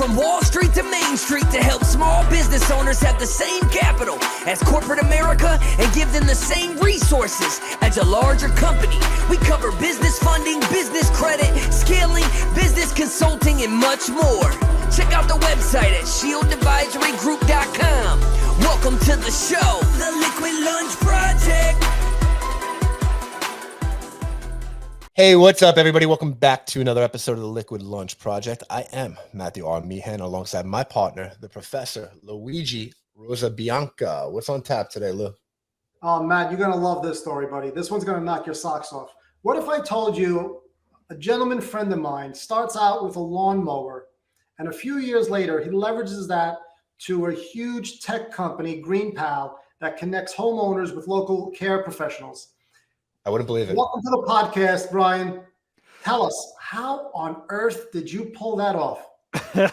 From Wall Street to Main Street to help small business owners have the same capital as corporate America and give them the same resources as a larger company. We cover business funding, business credit, scaling, business consulting, and much more. Check out the website at shieldadvisorygroup.com. Welcome to the show, The Liquid Lunch Project. Hey, what's up, everybody? Welcome back to another episode of the Liquid Lunch Project. I am Matthew R. Meehan, alongside my partner, the Professor Luigi Rosabianca. What's on tap today, Lou? Oh, Matt, you're going to love this story, buddy. This one's going to knock your socks off. What if I told you a gentleman friend of mine starts out with a lawnmower, and a few years later, he leverages that to a huge tech company, GreenPal, that connects homeowners with local care professionals? I wouldn't believe it. Welcome to the podcast, Bryan. Tell us, how on earth did you pull that off?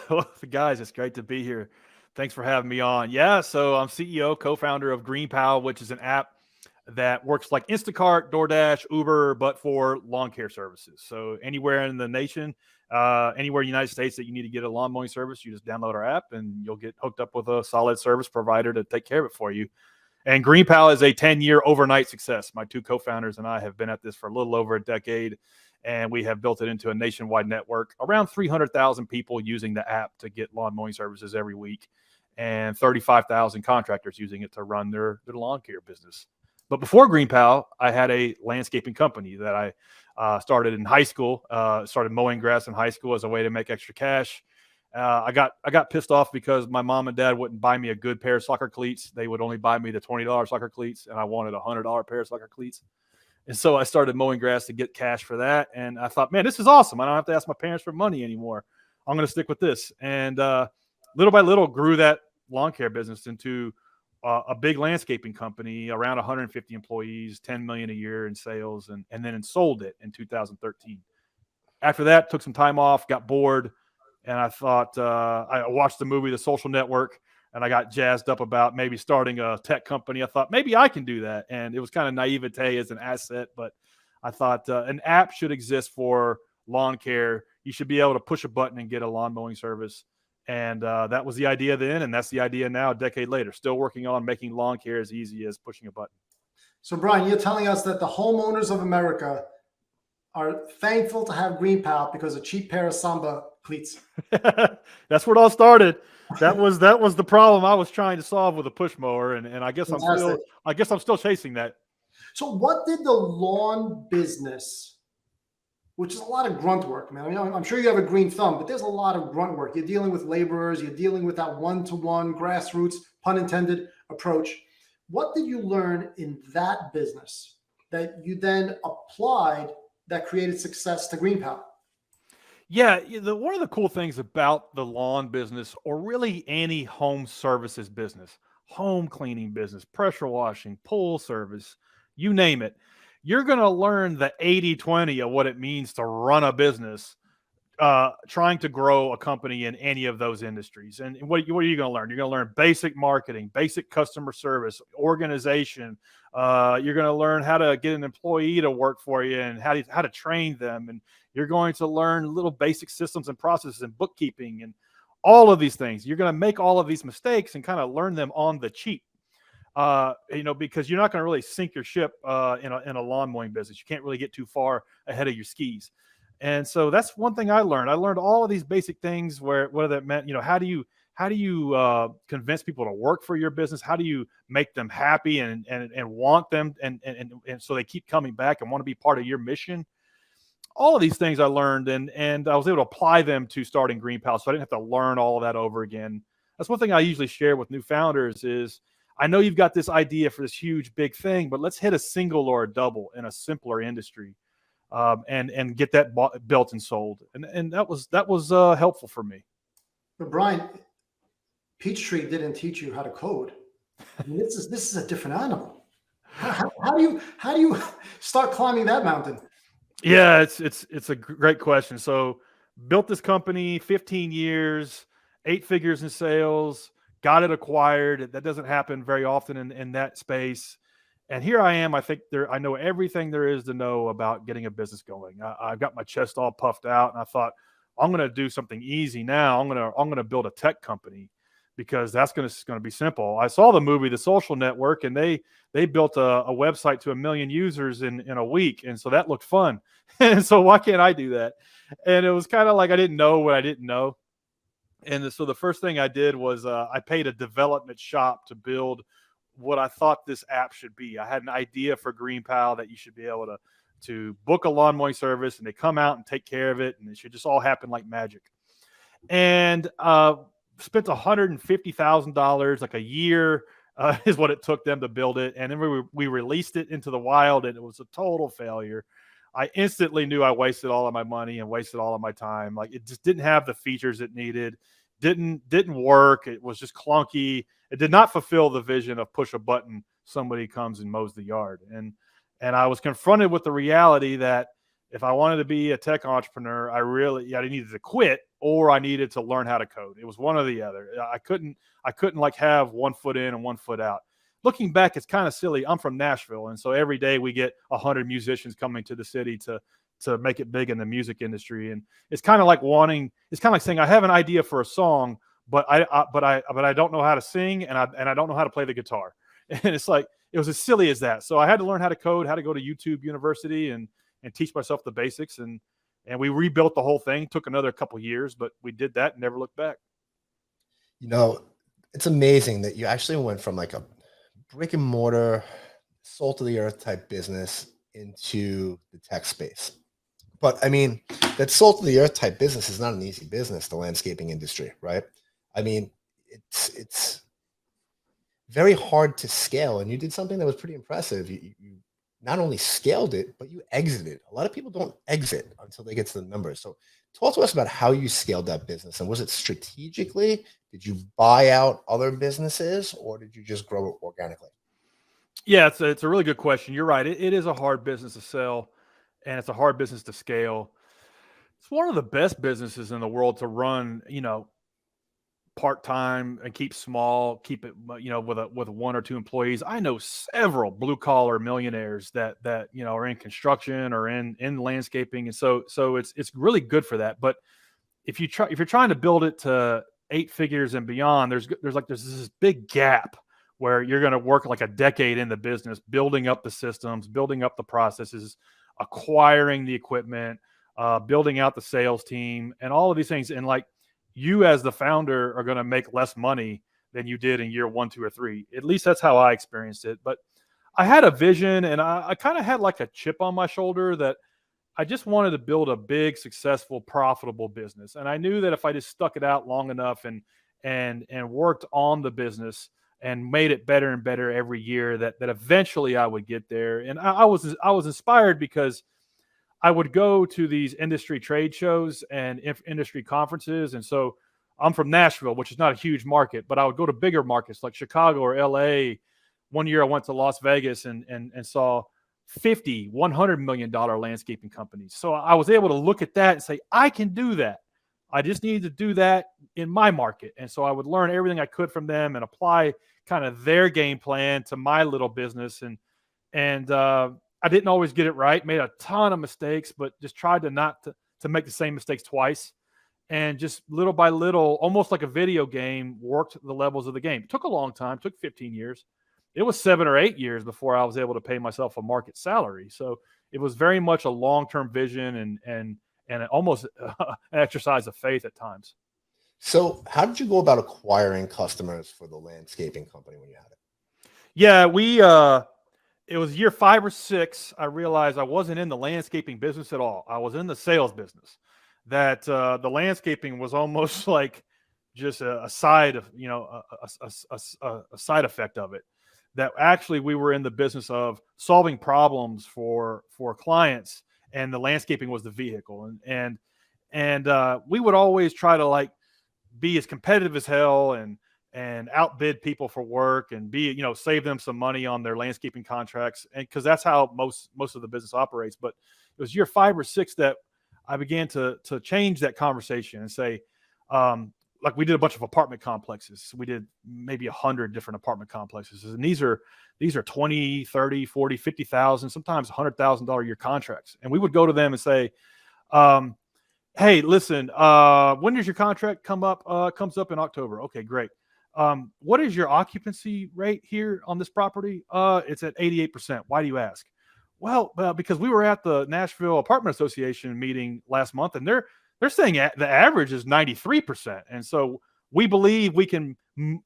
Well, guys, it's great to be here. Thanks for having me on. Yeah, so I'm CEO, co-founder of GreenPal, which is an app that works like Instacart, DoorDash, Uber, but for lawn care services. So anywhere in the nation, anywhere in the United States that you need to get a lawn mowing service, you just download our app and you'll get hooked up with a solid service provider to take care of it for you. And GreenPal is a 10-year overnight success. My two co-founders and I have been at this for a little over a decade, and we have built it into a nationwide network. Around 300,000 people using the app to get lawn mowing services every week, and 35,000 contractors using it to run their lawn care business. But before GreenPal, I had a landscaping company that I started in high school. Started mowing grass in high school as a way to make extra cash. I got pissed off because my mom and dad wouldn't buy me a good pair of soccer cleats. They would only buy me the $20 soccer cleats, and I wanted a $100 pair of soccer cleats. And so I started mowing grass to get cash for that. And I thought, man, this is awesome. I don't have to ask my parents for money anymore. I'm going to stick with this. And little by little grew that lawn care business into a big landscaping company, around 150 employees, 10 million a year in sales, and then sold it in 2013. After that, took some time off, got bored. And I thought, I watched the movie The Social Network, and I got jazzed up about maybe starting a tech company. I thought maybe I can do that. And it was kind of naivete as an asset, but I thought an app should exist for lawn care. You should be able to push a button and get a lawn mowing service. And that was the idea then. And that's the idea now, a decade later, still working on making lawn care as easy as pushing a button. So, Bryan, you're telling us that the homeowners of America are thankful to have GreenPal because a cheap pair of Samba cleats. That's where it all started. That was the problem I was trying to solve with a push mower, and I guess I'm still chasing that. So what did the lawn business, which is a lot of grunt work, man. I mean, I'm sure you have a green thumb, but there's a lot of grunt work. You're dealing with laborers, you're dealing with that one-to-one grassroots, pun intended, approach. What did you learn in that business that you then applied that created success to GreenPal? Yeah, one of the cool things about the lawn business, or really any home services business, home cleaning business, pressure washing, pool service, you name it, you're going to learn the 80-20 of what it means to run a business, trying to grow a company in any of those industries. And what are you going to learn? You're going to learn basic marketing, basic customer service, organization. You're going to learn how to get an employee to work for you and how to train them. And you're going to learn little basic systems and processes and bookkeeping and all of these things. You're going to make all of these mistakes and kind of learn them on the cheap. Because you're not going to really sink your ship in a lawn mowing business. You can't really get too far ahead of your skis. And so that's one thing I learned. I learned all of these basic things what that meant. How do you convince people to work for your business? How do you make them happy and want them and so they keep coming back and want to be part of your mission? All of these things I learned, and I was able to apply them to starting GreenPal, so I didn't have to learn all of that over again. That's one thing I usually share with new founders is, I know you've got this idea for this huge, big thing, but let's hit a single or a double in a simpler industry, and get that built and sold. And that was helpful for me. But Bryan, Peachtree didn't teach you how to code. I mean, this is a different animal. How do you start climbing that mountain? Yeah, it's a great question. So built this company, 15 years, 8 figures in sales. Got it acquired. That doesn't happen very often in that space. And here I am. I think I know everything there is to know about getting a business going. I've got my chest all puffed out, and I thought, I'm going to do something easy now. I'm going to build a tech company because that's going to be simple. I saw the movie The Social Network, and they built a website to 1 million users in a week, and so that looked fun. And so why can't I do that? And it was kind of like I didn't know what I didn't know. And so the first thing I did was I paid a development shop to build what I thought this app should be. I had an idea for GreenPal that you should be able to book a lawn mowing service, and they come out and take care of it, and it should just all happen like magic. And spent $150,000, like a year is what it took them to build it. And then we released it into the wild, and it was a total failure. I instantly knew I wasted all of my money and wasted all of my time. Like, it just didn't have the features it needed. Didn't work. It was just clunky. It did not fulfill the vision of push a button, somebody comes and mows the yard. And I was confronted with the reality that if I wanted to be a tech entrepreneur, I needed to quit, or I needed to learn how to code. It was one or the other. I couldn't like have 1 foot in and 1 foot out. Looking back, it's kind of silly. I'm from Nashville, and so every day we get 100 musicians coming to the city to make it big in the music industry. And it's kind of like saying I have an idea for a song, but I don't know how to sing, and I don't know how to play the guitar. And it's like, it was as silly as that. So I had to learn how to code, how to go to YouTube University and teach myself the basics. And we rebuilt the whole thing. Took another couple years, but we did that and never looked back. You know, it's amazing that you actually went from like a brick and mortar, salt of the earth type business into the tech space. But I mean, that salt of the earth type business is not an easy business, the landscaping industry, right? I mean, it's very hard to scale. And you did something that was pretty impressive. You not only scaled it, but you exited. A lot of people don't exit until they get to the numbers. So talk to us about how you scaled that business. And was it strategically? Did you buy out other businesses, or did you just grow it organically? Yeah, it's a really good question. You're right. It is a hard business to sell, and it's a hard business to scale. It's one of the best businesses in the world to run, part-time and keep small, keep it, with 1 or 2 employees. I know several blue collar millionaires that are in construction or in landscaping. And so it's really good for that. But if you're trying to build it to 8 figures and beyond, there's this big gap where you're going to work like a decade in the business, building up the systems, building up the processes, acquiring the equipment, building out the sales team, and all of these things. And like, you as the founder are going to make less money than you did in year 1, 2, or 3. At least that's how I experienced it. But I had a vision, and I kind of had like a chip on my shoulder that I just wanted to build a big, successful, profitable business. And I knew that if I just stuck it out long enough and worked on the business and made it better and better every year, that eventually I would get there. And I was inspired because I would go to these industry trade shows and industry conferences. And so I'm from Nashville, which is not a huge market, but I would go to bigger markets like Chicago or LA. One year I went to Las Vegas and saw $50, $100 million landscaping companies. So I was able to look at that and say, I can do that. I just need to do that in my market. And so I would learn everything I could from them and apply kind of their game plan to my little business. And I didn't always get it right, made a ton of mistakes, but just tried to not to make the same mistakes twice. And just little by little, almost like a video game, worked the levels of the game. It took a long time, took 15 years. It was 7 or 8 years before I was able to pay myself a market salary. So it was very much a long-term vision and almost an exercise of faith at times. So how did you go about acquiring customers for the landscaping company when you had it? Yeah, it was year 5 or 6. I realized I wasn't in the landscaping business at all. I was in the sales business. That the landscaping was almost like just a side of, a side effect of it. That actually we were in the business of solving problems for clients, and the landscaping was the vehicle. And we would always try to like be as competitive as hell and outbid people for work and save them some money on their landscaping contracts. And because that's how most of the business operates. But it was year 5 or 6 that I began to change that conversation and say, like, we did a bunch of apartment complexes. We did maybe 100 different apartment complexes. And these are 20, 30, 40, 50,000, sometimes $100,000 a year contracts. And we would go to them and say, Hey, listen, when does your contract come up? Comes up in October. Okay, great. What is your occupancy rate here on this property? It's at 88%. Why do you ask? Well, because we were at the Nashville Apartment Association meeting last month, and they're saying the average is 93%, and so we believe we can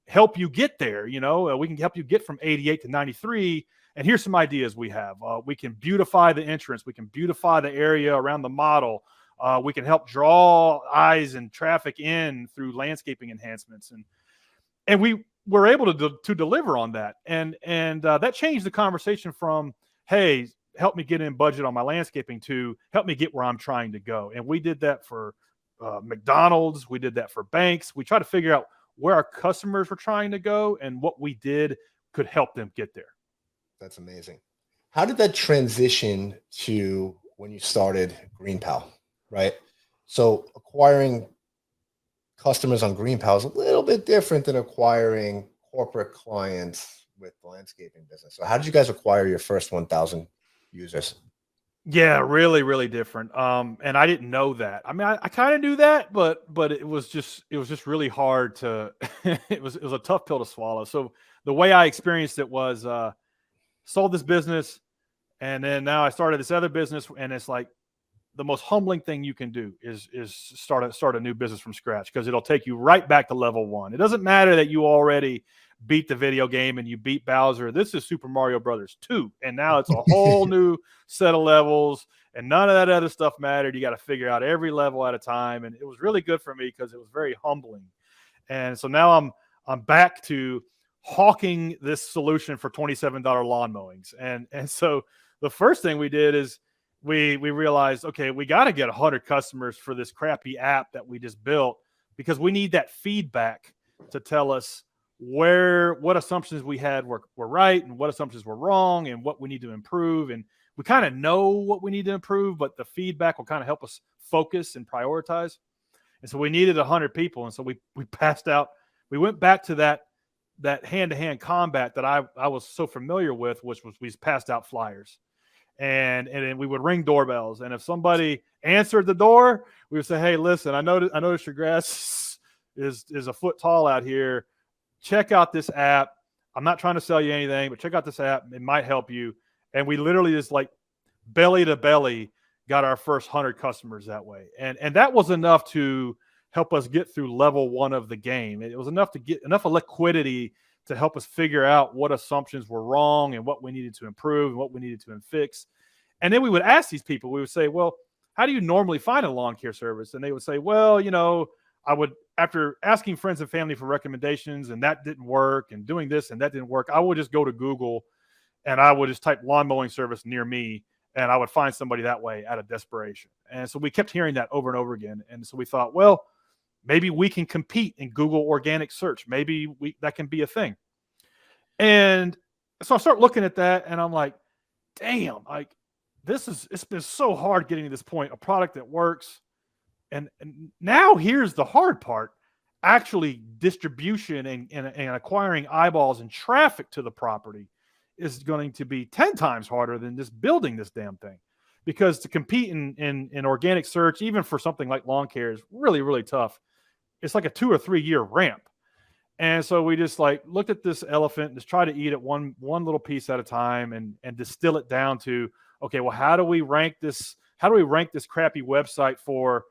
help you get there. We can help you get from 88 to 93. And here's some ideas we have. We can beautify the entrance. We can beautify the area around the model. We can help draw eyes and traffic in through landscaping enhancements, and we were able to deliver on that. And that changed the conversation from, hey, help me get in budget on my landscaping, to help me get where I'm trying to go. And we did that for McDonald's. We did that for banks. We tried to figure out where our customers were trying to go, and what we did could help them get there. That's amazing. How did that transition to when you started GreenPal, right? So acquiring customers on GreenPal is a little bit different than acquiring corporate clients with the landscaping business. So how did you guys acquire your first 1,000 users? Yeah, really, really different. And I didn't know that. I mean, I kind of knew that, but it was just really hard to. it was a tough pill to swallow. So the way I experienced it was sold this business, and then now I started this other business, and it's like the most humbling thing you can do is start a new business from scratch, because it'll take you right back to level one. It doesn't matter that you already beat the video game and you beat Bowser. This is Super Mario Brothers 2, and now it's a whole new set of levels, and none of that other stuff mattered. You got to figure out every level at a time, and it was really good for me because it was very humbling. And so now I'm back to hawking this solution for $27 lawn mowings, and so the first thing we did is we realized, okay, we got to get 100 customers for this crappy app that we just built, because we need that feedback to tell us what assumptions we had were right and what assumptions were wrong and what we need to improve. And we kind of know what we need to improve, but the feedback will kind of help us focus and prioritize. And so we needed 100 people. And so we passed out, we went back to that hand-to-hand combat that I was so familiar with, which was we passed out flyers. And then we would ring doorbells. And if somebody answered the door, we would say, hey, listen, I noticed your grass is a foot tall out here. Check out this app. I'm not trying to sell you anything, but check out this app. It might help you. And we literally just like belly to belly got our first 100 customers that way. And that was enough to help us get through level one of the game. It was enough to get enough of liquidity to help us figure out what assumptions were wrong and what we needed to improve and what we needed to fix. And then we would ask these people, we would say, well, how do you normally find a lawn care service? And they would say, well, I would, after asking friends and family for recommendations and that didn't work, and doing this and that didn't work, I would just go to Google and I would just type lawn mowing service near me, and I would find somebody that way out of desperation. And so we kept hearing that over and over again. And so we thought, well, maybe we can compete in Google organic search. Maybe that can be a thing. And so I start looking at that, and I'm like, damn, like it's been so hard getting to this point, a product that works. And now here's the hard part. Actually, distribution and acquiring eyeballs and traffic to the property is going to be 10 times harder than just building this damn thing. Because to compete in organic search, even for something like lawn care, is really, really tough. It's like a 2 or 3 year ramp. And so we just like looked at this elephant and just try to eat it one little piece at a time, and distill it down to, okay, well, how do we rank this? How do we rank this crappy website for?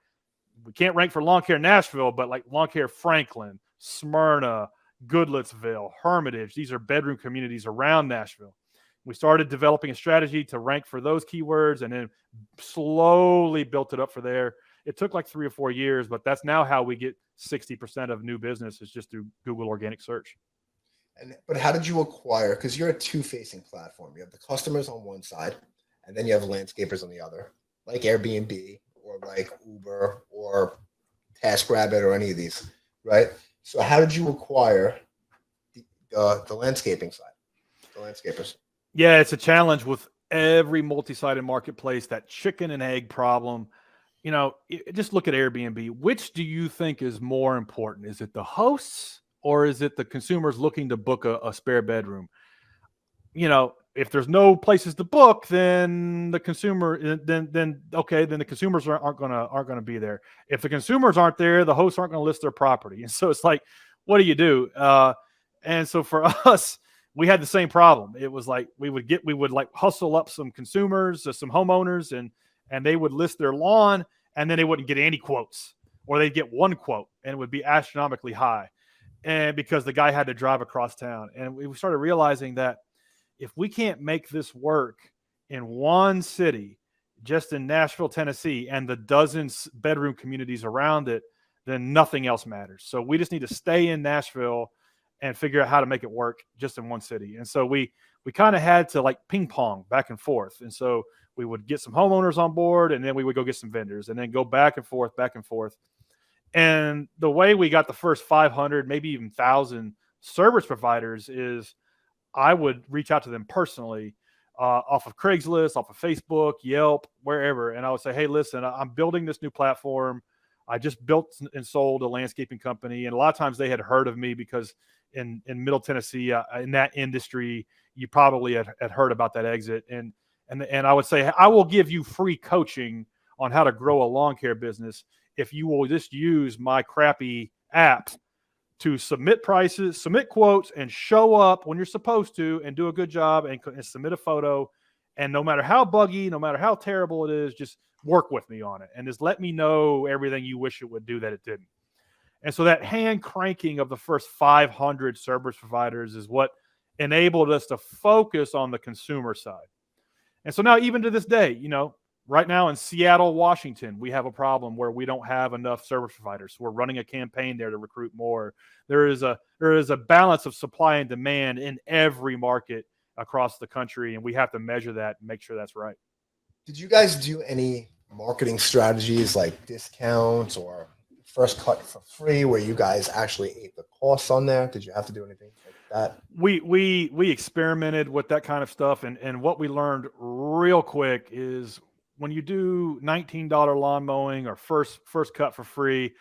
We can't rank for Lawn Care Nashville, but like Lawn Care Franklin, Smyrna, Goodlettsville, Hermitage. These are bedroom communities around Nashville. We started developing a strategy to rank for those keywords, and then slowly built it up for there. It took like 3 or 4 years, but that's now how we get 60% of new business is just through Google organic search. But how did you acquire? Because you're a two-facing platform. You have the customers on one side, and then you have landscapers on the other, like Airbnb or like Uber or TaskRabbit or any of these, right? So how did you acquire the landscaping side, the landscapers? Yeah, it's a challenge with every multi-sided marketplace, that chicken and egg problem. Just look at Airbnb. Which do you think is more important? Is it the hosts, or is it the consumers looking to book a spare bedroom? if there's no places to book, then the consumer, then the consumers aren't gonna be there. If the consumers aren't there, the hosts aren't gonna list their property. And so it's like, what do you do? And so for us, we had the same problem. It was like we would like hustle up some consumers, some homeowners, and they would list their lawn, and then they wouldn't get any quotes, or they'd get one quote, and it would be astronomically high, and because the guy had to drive across town. And we started realizing that if we can't make this work in one city, just in Nashville, Tennessee, and the dozens bedroom communities around it, then nothing else matters. So we just need to stay in Nashville and figure out how to make it work just in one city. And so we kind of had to like ping pong back and forth. And so we would get some homeowners on board, and then we would go get some vendors, and then go back and forth, back and forth. And the way we got the first 500, maybe even 1,000 service providers is I would reach out to them personally, off of Craigslist, off of Facebook, Yelp, wherever. And I would say, hey, listen, I'm building this new platform. I just built and sold a landscaping company. And a lot of times they had heard of me because in Middle Tennessee, in that industry, you probably had heard about that exit. And I would say, I will give you free coaching on how to grow a lawn care business if you will just use my crappy app to submit prices, submit quotes, and show up when you're supposed to, and do a good job, and submit a photo. And no matter how buggy, no matter how terrible it is, just work with me on it, and just let me know everything you wish it would do that it didn't. And so that hand cranking of the first 500 service providers is what enabled us to focus on the consumer side. And so now, even to this day, right now in Seattle, Washington, we have a problem where we don't have enough service providers. So we're running a campaign there to recruit more. There is a balance of supply and demand in every market across the country, and we have to measure that and make sure that's right. Did you guys do any marketing strategies like discounts or first cut for free, where you guys actually ate the costs on there? Did you have to do anything like that? We experimented with that kind of stuff, and what we learned real quick is, when you do $19 lawn mowing or first cut for free,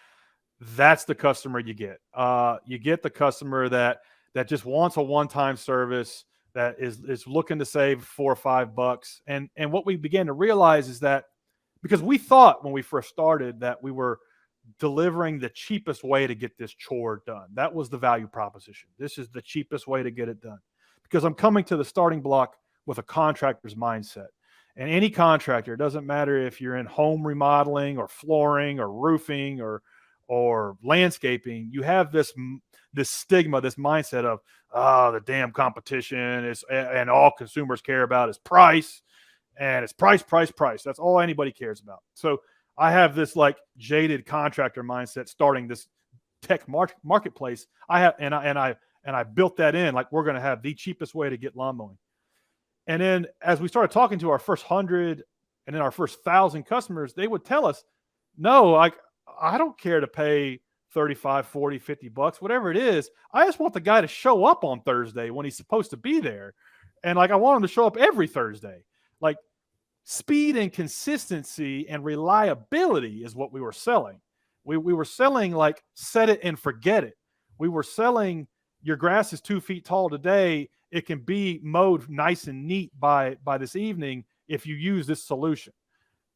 that's the customer you get. You get the customer that just wants a one-time service, that is looking to save $4 or $5. And what we began to realize is that, because we thought when we first started that we were delivering the cheapest way to get this chore done. That was the value proposition. This is the cheapest way to get it done, because I'm coming to the starting block with a contractor's mindset. And any contractor, it doesn't matter if you're in home remodeling or flooring or roofing or landscaping, you have this stigma, this mindset of, the damn competition is, and all consumers care about is price, and it's price. That's all anybody cares about. So I have this like jaded contractor mindset starting this tech marketplace. I built that in, like, we're going to have the cheapest way to get lawn mowing. And then as we started talking to our first 100 and then our first 1,000 customers, they would tell us, no, like, I don't care to pay $35, $40, $50, whatever it is. I just want the guy to show up on Thursday when he's supposed to be there. And like, I want him to show up every Thursday. Like, speed and consistency and reliability is what we were selling. We were selling like set it and forget it. We were selling, your grass is 2 feet tall today. It can be mowed nice and neat by this evening if you use this solution.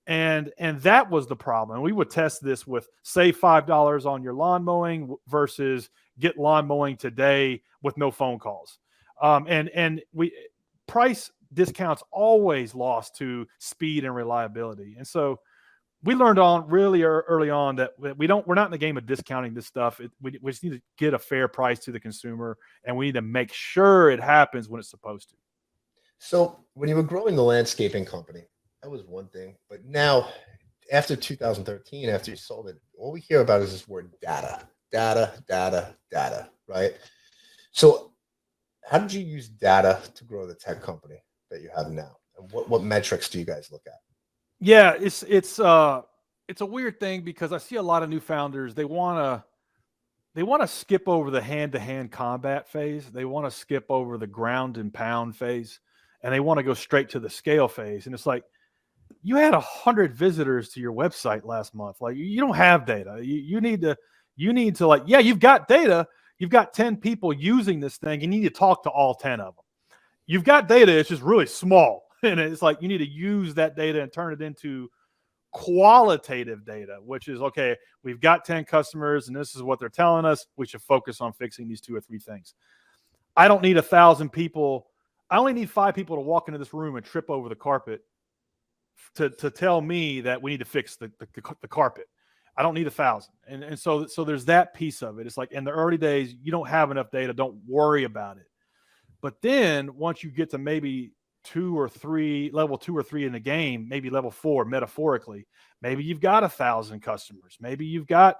And that was the problem. We would test this with save $5 on your lawn mowing versus get lawn mowing today with no phone calls. And price discounts always lost to speed and reliability. And so we learned really early on that we're not in the game of discounting this stuff. We just need to get a fair price to the consumer, and we need to make sure it happens when it's supposed to. So when you were growing the landscaping company, that was one thing. But now, after 2013, after you sold it, all we hear about is this word data, right? So how did you use data to grow the tech company that you have now? And what metrics do you guys look at? Yeah, it's a weird thing, because I see a lot of new founders, they want to skip over the hand-to-hand combat phase. They want to skip over the ground and pound phase, and they want to go straight to the scale phase. And it's like, you had 100 visitors to your website last month. Like, you don't have data. You need to like, yeah, you've got data. You've got 10 people using this thing. You need to talk to all 10 of them. you've got data, it's just really small. And it's like you need to use that data and turn it into qualitative data, which is, okay, we've got 10 customers and this is what they're telling us. We should focus on fixing these 2 or 3 things. I don't need 1,000 people. I only need 5 people to walk into this room and trip over the carpet to tell me that we need to fix the carpet. I don't need 1,000. And so there's that piece of it. It's like in the early days, you don't have enough data. Don't worry about it. But then once you get to maybe level 2 or 3 in the game, maybe level 4, metaphorically, maybe you've got 1,000 customers. Maybe you've got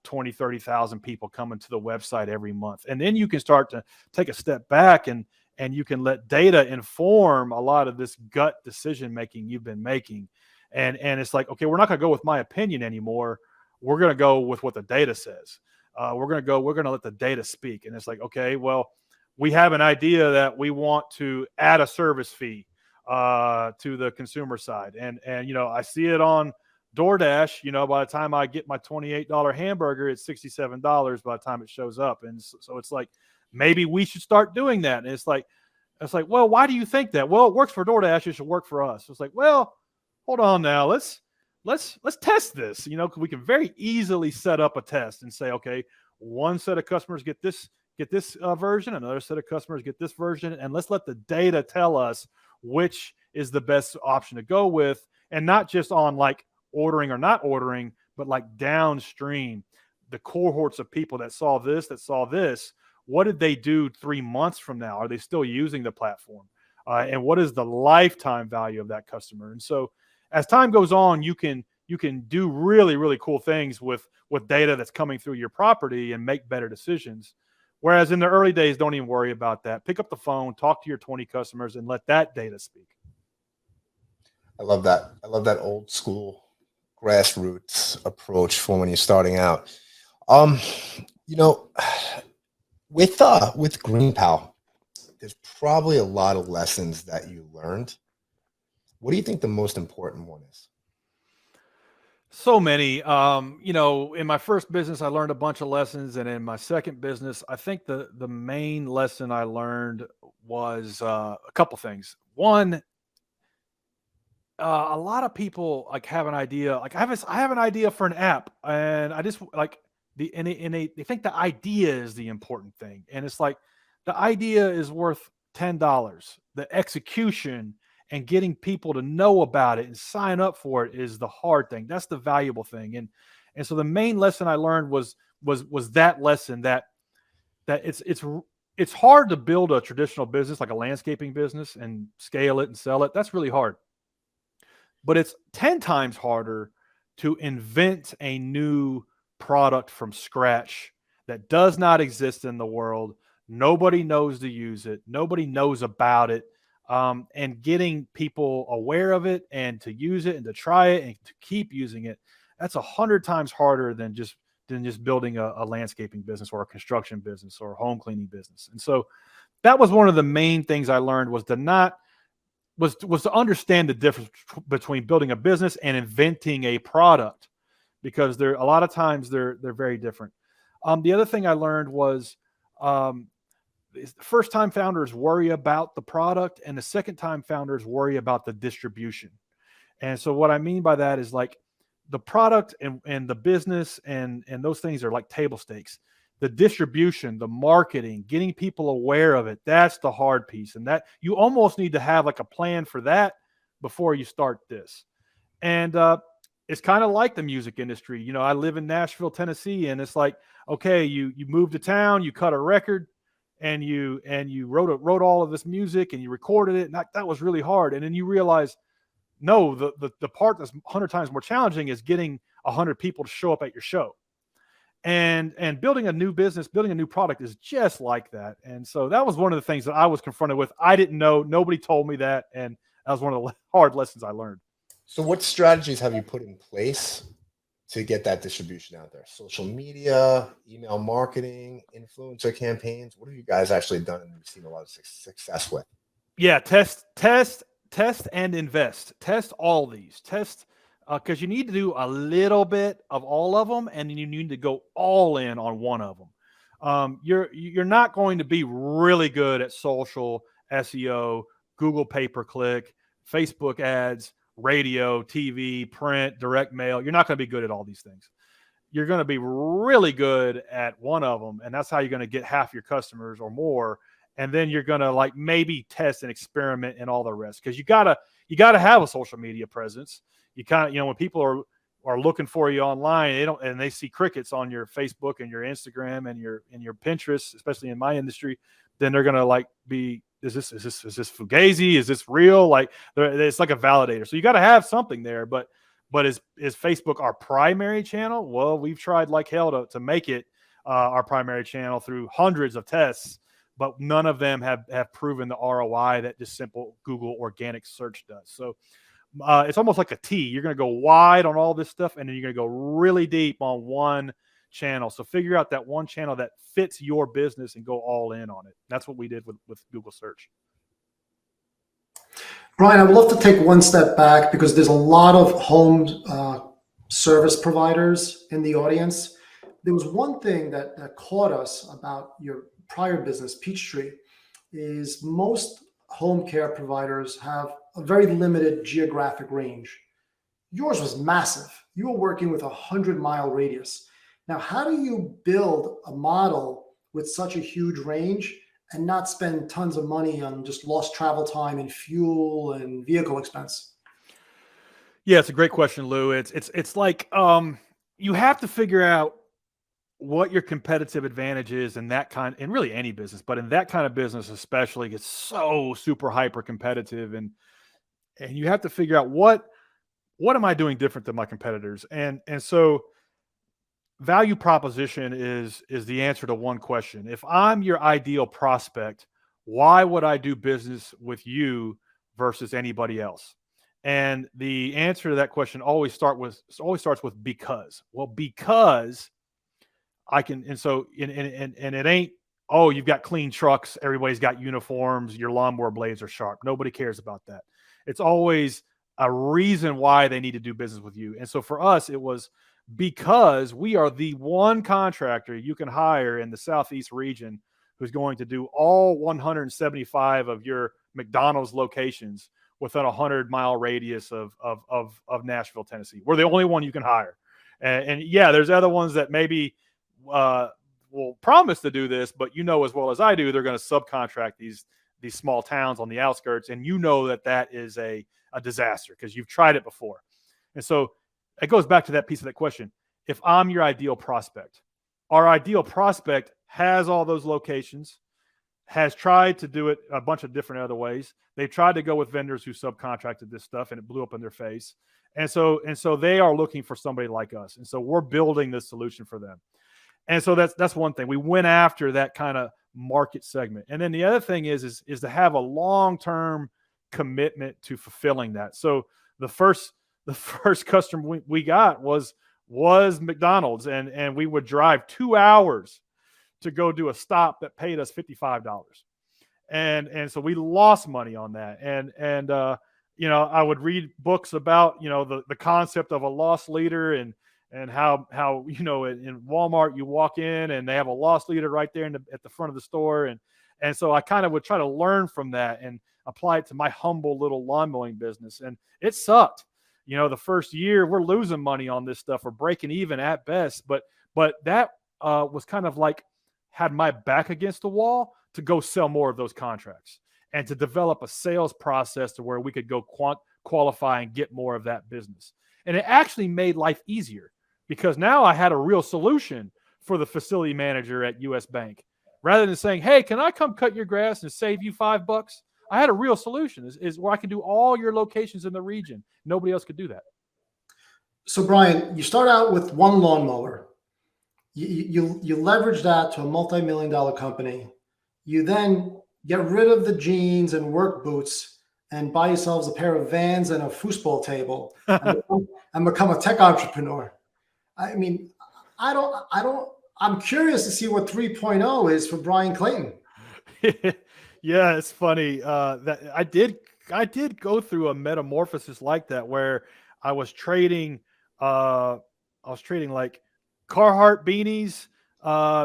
20, 30,000 people coming to the website every month. And then you can start to take a step back and you can let data inform a lot of this gut decision-making you've been making. And it's like, okay, we're not going to go with my opinion anymore. We're going to go with what the data says. We're going to let the data speak. And it's like, okay, well, we have an idea that we want to add a service fee to the consumer side. And I see it on DoorDash, by the time I get my $28 hamburger, it's $67 by the time it shows up. And so it's like, maybe we should start doing that. And it's like, well, why do you think that? Well, it works for DoorDash. It should work for us. It's like, well, hold on now. Let's test this. We can very easily set up a test and say, okay, one set of customers get this version, another set of customers get this version, and let's let the data tell us which is the best option to go with, and not just on like ordering or not ordering, but like downstream, the cohorts of people that saw this, what did they do 3 months from now? Are they still using the platform? And what is the lifetime value of that customer? And so as time goes on, you can do really, really cool things with data that's coming through your property and make better decisions. Whereas in the early days, don't even worry about that. Pick up the phone, talk to your 20 customers, and let that data speak. I love that. I love that old school grassroots approach for when you're starting out. With GreenPal, there's probably a lot of lessons that you learned. What do you think the most important one is? So many. In my first business, I learned a bunch of lessons, and in my second business, I think the main lesson I learned was a couple things. One, a lot of people like have an idea. Like I have an idea for an app, and I just like they think the idea is the important thing, and it's like the idea is worth $10. The execution and getting people to know about it and sign up for it is the hard thing. That's the valuable thing. And so the main lesson I learned was that lesson that it's hard to build a traditional business like a landscaping business and scale it and sell it. That's really hard. But it's 10 times harder to invent a new product from scratch that does not exist in the world. Nobody knows to use it. Nobody knows about it. And getting people aware of it and to use it and to try it and to keep using it, that's 100 times harder than just building a landscaping business or a construction business or a home cleaning business. And so that was one of the main things I learned was to understand the difference between building a business and inventing a product, because a lot of times they're very different. The other thing I learned was the first time founders worry about the product, and the second time founders worry about the distribution. And so what I mean by that is like the product and the business and those things are like table stakes. The distribution, the marketing, getting people aware of it, that's the hard piece. And that you almost need to have like a plan for that before you start this. And it's kind of like the music industry. I live in Nashville, Tennessee, and it's like, okay, you move to town, you cut a record, and you wrote all of this music and you recorded it, and that was really hard. And then you realize, no, the part that's 100 times more challenging is getting 100 people to show up at your show. And building a new business, building a new product is just like that. And so that was one of the things that I was confronted with. I didn't know. Nobody told me that. And that was one of the hard lessons I learned. So what strategies have you put in place to get that distribution out there? Social media, email marketing, influencer campaigns. What have you guys actually done and you've seen a lot of success with? Yeah, test and invest. Test all these. Test because you need to do a little bit of all of them, and then you need to go all in on one of them. You're not going to be really good at social SEO, Google pay-per-click, Facebook ads, radio, TV, print, direct mail. You're not going to be good at all these things. You're going to be really good at one of them, and that's how you're going to get half your customers or more. And then you're going to like maybe test and experiment in all the rest, because you gotta have a social media presence. You kind of, you know, when people are looking for you online, they see crickets on your Facebook and your Instagram and your Pinterest, especially in my industry, then they're going to like be, is this fugazi? Is this real? Like it's like a validator. So you got to have something there, but is Facebook our primary channel? Well, we've tried like hell to make it our primary channel through hundreds of tests, but none of them have proven the ROI that just simple Google organic search does. So it's almost like a T. You're going to go wide on all this stuff, and then you're going to go really deep on one channel. So figure out that one channel that fits your business and go all in on it. That's what we did with Google search. Bryan, I would love to take one step back, because there's a lot of home service providers in the audience. There was one thing that caught us about your prior business, Peachtree, is most home care providers have a very limited geographic range. Yours was massive. You were working with 100-mile radius. Now, how do you build a model with such a huge range and not spend tons of money on just lost travel time and fuel and vehicle expense? Yeah, it's a great question, Lou. It's like you have to figure out what your competitive advantage is in that kind, in really any business, but in that kind of business especially, it's so super hyper competitive, and you have to figure out what am I doing different than my competitors, and so value proposition is the answer to one question. If I'm your ideal prospect, why would I do business with you versus anybody else? And the answer to that question always starts with because. Well, because I can, and so and it ain't, oh, you've got clean trucks, everybody's got uniforms, your lawnmower blades are sharp. Nobody cares about that. It's always a reason why they need to do business with you. And so for us, it was because we are the one contractor you can hire in the Southeast region who's going to do all 175 of your McDonald's locations within a 100-mile radius of Nashville, Tennessee. We're the only one you can hire. And yeah, there's other ones that maybe will promise to do this, but you know as well as I do, they're going to subcontract these small towns on the outskirts, and you know that is a disaster because you've tried it before. And so it goes back to that piece of that question. If I'm your ideal prospect, our ideal prospect has all those locations, has tried to do it a bunch of different other ways. They've tried to go with vendors who subcontracted this stuff, and it blew up in their face. And so they are looking for somebody like us. And so we're building this solution for them. And so that's one thing. We went after that kind of market segment. And then the other thing is to have a long-term commitment to fulfilling that. So the first customer we got was McDonald's, and we would drive 2 hours to go do a stop that paid us $55. And so we lost money on that. And I would read books about, the concept of a loss leader and how in Walmart you walk in and they have a loss leader right there at the front of the store. And so I kind of would try to learn from that and apply it to my humble little lawn mowing business. And it sucked. The first year we're losing money on this stuff. We're breaking even at best. But that was kind of like had my back against the wall to go sell more of those contracts and to develop a sales process to where we could go qualify and get more of that business. And it actually made life easier because now I had a real solution for the facility manager at US Bank. Rather than saying, hey, can I come cut your grass and save you $5? I had a real solution is where I can do all your locations in the region. Nobody else could do that. So Bryan, you start out with one lawnmower. You leverage that to a multi-million-dollar company. You then get rid of the jeans and work boots and buy yourselves a pair of Vans and a foosball table and become a tech entrepreneur. I mean, I'm curious to see what 3.0 is for Bryan Clayton. Yeah, it's funny that I did go through a metamorphosis like that where I was trading like Carhartt beanies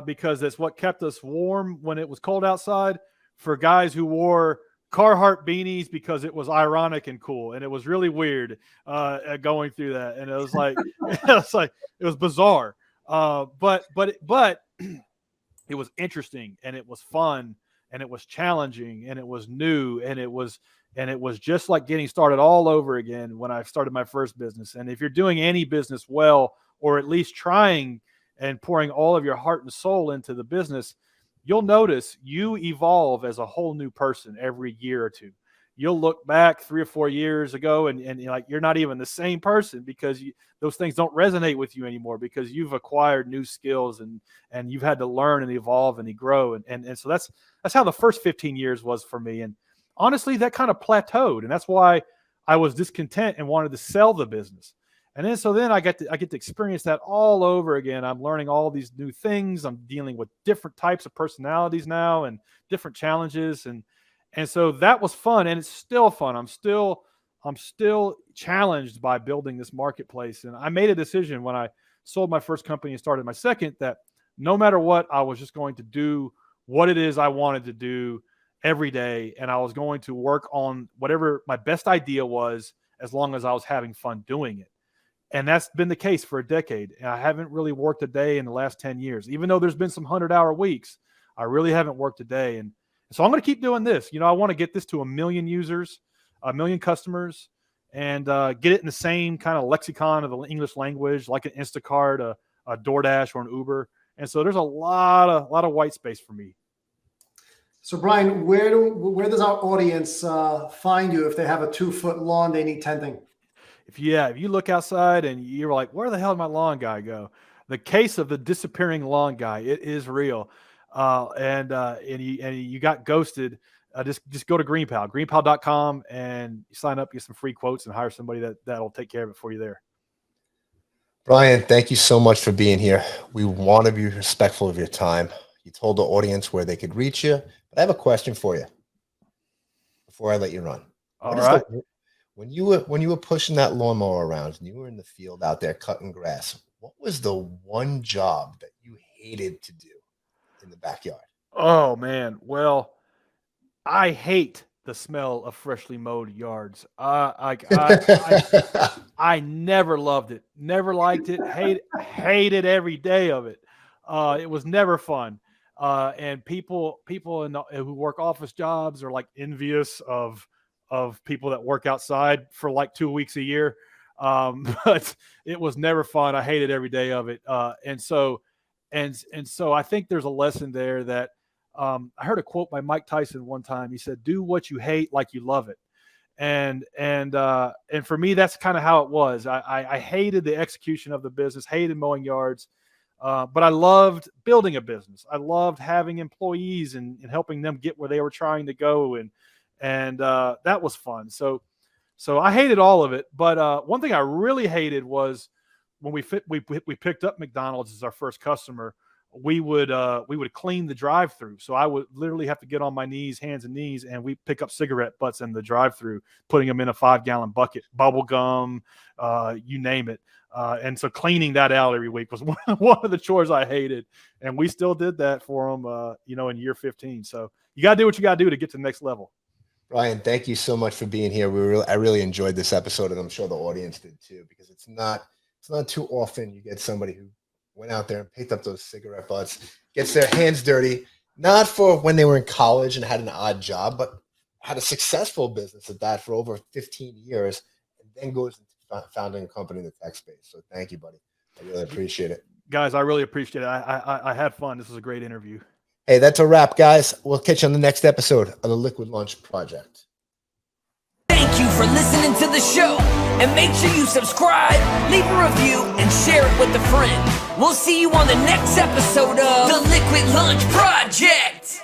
because that's what kept us warm when it was cold outside for guys who wore Carhartt beanies because it was ironic and cool, and it was really weird going through that, and it was like it was bizarre, but it was interesting, and it was fun, and it was challenging, and it was new, and it was just like getting started all over again when I started my first business. And if you're doing any business well, or at least trying and pouring all of your heart and soul into the business, you'll notice you evolve as a whole new person every year or two. You'll look back 3 or 4 years ago and you're like, you're not even the same person, because those things don't resonate with you anymore, because you've acquired new skills and you've had to learn and evolve and grow. And so that's how the first 15 years was for me. And honestly, that kind of plateaued. And that's why I was discontent and wanted to sell the business. And then I get to experience that all over again. I'm learning all these new things. I'm dealing with different types of personalities now and different challenges. And so that was fun, and it's still fun. I'm still challenged by building this marketplace. And I made a decision when I sold my first company and started my second, that no matter what, I was just going to do what it is I wanted to do every day. And I was going to work on whatever my best idea was, as long as I was having fun doing it. And that's been the case for a decade. And I haven't really worked a day in the last 10 years. Even though there's been some 100-hour weeks, I really haven't worked a day. And so I'm going to keep doing this. I want to get this to 1 million users, 1 million customers, and get it in the same kind of lexicon of the English language, like an Instacart, a DoorDash, or an Uber. And so there's a lot of white space for me. So Bryan, where does our audience find you if they have a 2-foot lawn they need tending? If you look outside and you're like, where the hell did my lawn guy go? The case of the disappearing lawn guy, it is real. And you got ghosted. Just go to GreenPal, greenpal.com, and sign up, get some free quotes, and hire somebody that'll take care of it for you there. Bryan, thank you so much for being here. We want to be respectful of your time. You told the audience where they could reach you, but I have a question for you before I let you run. All right. When you were pushing that lawnmower around and you were in the field out there cutting grass, what was the one job that you hated to do in the backyard? Oh man. Well, I hate the smell of freshly mowed yards. I never loved it. Never liked it. Hated every day of it. It was never fun. And people who work office jobs are like envious of people that work outside for like 2 weeks a year. But it was never fun. I hated every day of it. And so I think there's a lesson there that I heard a quote by Mike Tyson one time. He said, "Do what you hate like you love it." And for me, that's kind of how it was. I hated the execution of the business, hated mowing yards. But I loved building a business. I loved having employees and helping them get where they were trying to go. And that was fun. So I hated all of it. But one thing I really hated was when we picked up McDonald's as our first customer, we would clean the drive-through. So I would literally have to get on my knees, hands and knees, and we pick up cigarette butts in the drive-through, putting them in a 5-gallon bucket, bubble gum, you name it. And so cleaning that out every week was one of the chores I hated. And we still did that for them, in year 15. So you got to do what you got to do to get to the next level. Bryan, thank you so much for being here. I really enjoyed this episode, and I'm sure the audience did too, because it's not too often you get somebody who went out there and picked up those cigarette butts, gets their hands dirty, not for when they were in college and had an odd job, but had a successful business at that for over 15 years, and then goes into founding a company in the tech space. So thank you, buddy. I really appreciate it. Guys, I really appreciate it. I had fun. This was a great interview. Hey, that's a wrap, guys. We'll catch you on the next episode of the Liquid Launch Project. Thank you for listening to the show. And make sure you subscribe, leave a review, and share it with a friend. We'll see you on the next episode of the Liquid Launch Project.